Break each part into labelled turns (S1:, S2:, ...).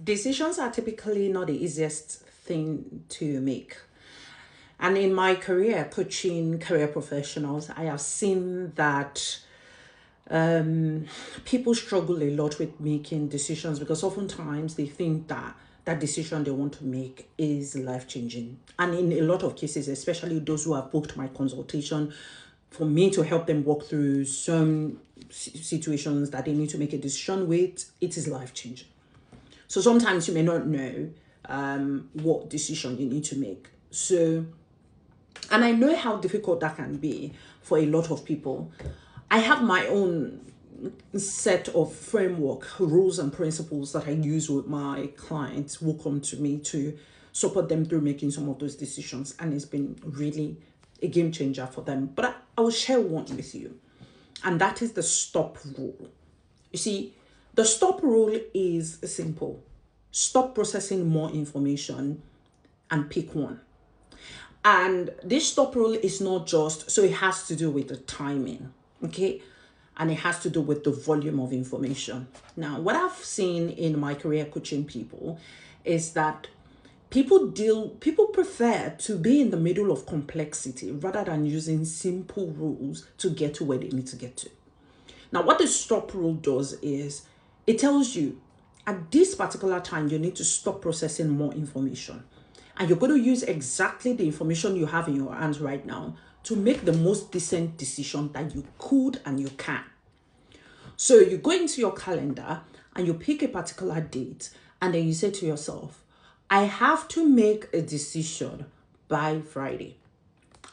S1: Decisions are typically not the easiest thing to make. And in my career, coaching career professionals, I have seen that people struggle a lot with making decisions because oftentimes they think that that decision they want to make is life-changing. And in a lot of cases, especially those who have booked my consultation for me to help them walk through some situations that they need to make a decision with, it is life-changing. So sometimes you may not know what decision you need to make. So, and I know how difficult that can be for a lot of people. I have my own set of framework, rules and principles that I use with my clients who come to me to support them through making some of those decisions. And it's been really a game changer for them. But I will share one with you. And that is the stop rule. You see, the stop rule is simple. Stop processing more information and pick one. And this stop rule is not just, so it has to do with the timing, okay? And it has to do with the volume of information. Now, what I've seen in my career coaching people is that people prefer to be in the middle of complexity rather than using simple rules to get to where they need to get to. Now, what the stop rule does is it tells you at this particular time, you need to stop processing more information. And you're going to use exactly the information you have in your hands right now to make the most decent decision that you could and you can. So you go into your calendar and you pick a particular date and then you say to yourself, I have to make a decision by Friday.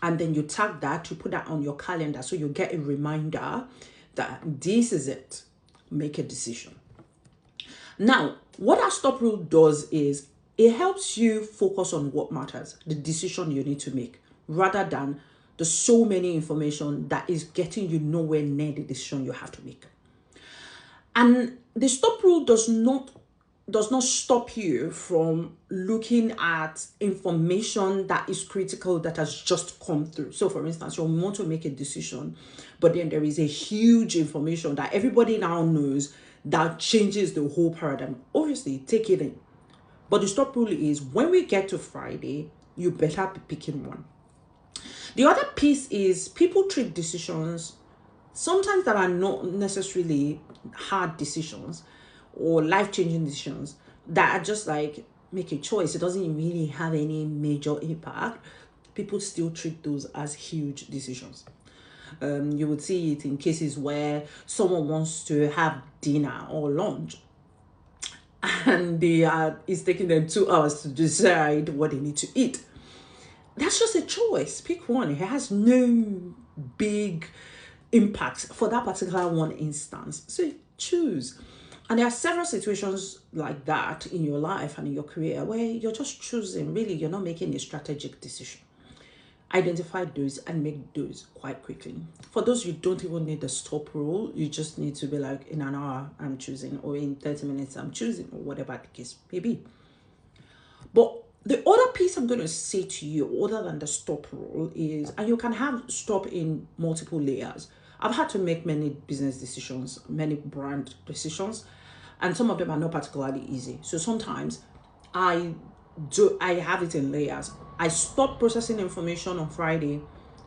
S1: And then you tag that, you put that on your calendar so you get a reminder that this is it. Make a decision. Now, what our stop rule does is it helps you focus on what matters, the decision you need to make, rather than the so many information that is getting you nowhere near the decision you have to make. And the stop rule does not stop you from looking at information that is critical that has just come through. So for instance, you want to make a decision, but then there is a huge information that everybody now knows that changes the whole paradigm. Obviously, take it in. But the stop rule is when we get to Friday, you better be picking one. The other piece is people treat decisions sometimes that are not necessarily hard decisions or life-changing decisions that are just like make a choice. It doesn't really have any major impact. People still treat those as huge decisions. You would see it in cases where someone wants to have dinner or lunch and it's taking them 2 hours to decide what they need to eat. That's just a choice. Pick one. It has no big impact for that particular one instance. So choose. And there are several situations like that in your life and in your career where you're just choosing. Really, you're not making a strategic decision. Identify those and make those quite quickly. For those, you don't even need the stop rule. You just need to be like, in an hour, I'm choosing, or in 30 minutes, I'm choosing, or whatever the case may be. But the other piece I'm going to say to you, other than the stop rule, is, and you can have stop in multiple layers. I've had to make many business decisions, many brand decisions, and some of them are not particularly easy. So sometimes I have it in layers. I stop processing information on Friday.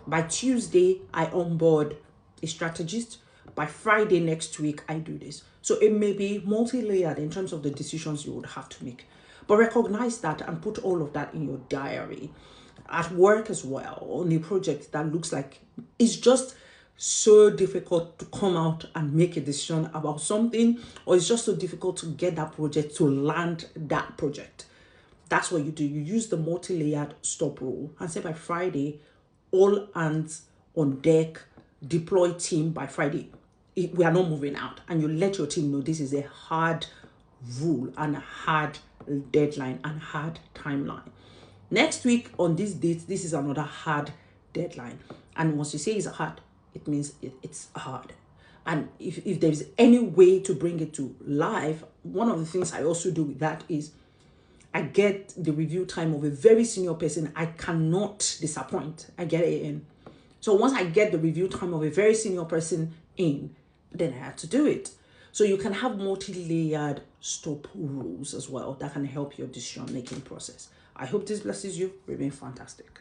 S1: By Tuesday, I onboard a strategist. By Friday next week, I do this. So it may be multi-layered in terms of the decisions you would have to make. But recognize that and put all of that in your diary. At work as well, on a project that looks like it's just so difficult to come out and make a decision about something, or it's just so difficult to get that project to land that project. That's what you do. You use the multi-layered stop rule and say by Friday, all hands on deck, deploy team by Friday. We are not moving out. And you let your team know this is a hard rule and a hard deadline and hard timeline. Next week on this date, this is another hard deadline. And once you say it's hard, it means it's hard. And if there's any way to bring it to life, one of the things I also do with that is I get the review time of a very senior person. I cannot disappoint. I get it in. So once I get the review time of a very senior person in, then I have to do it. So you can have multi-layered stop rules as well that can help your decision making process. I hope this blesses you. Remain fantastic.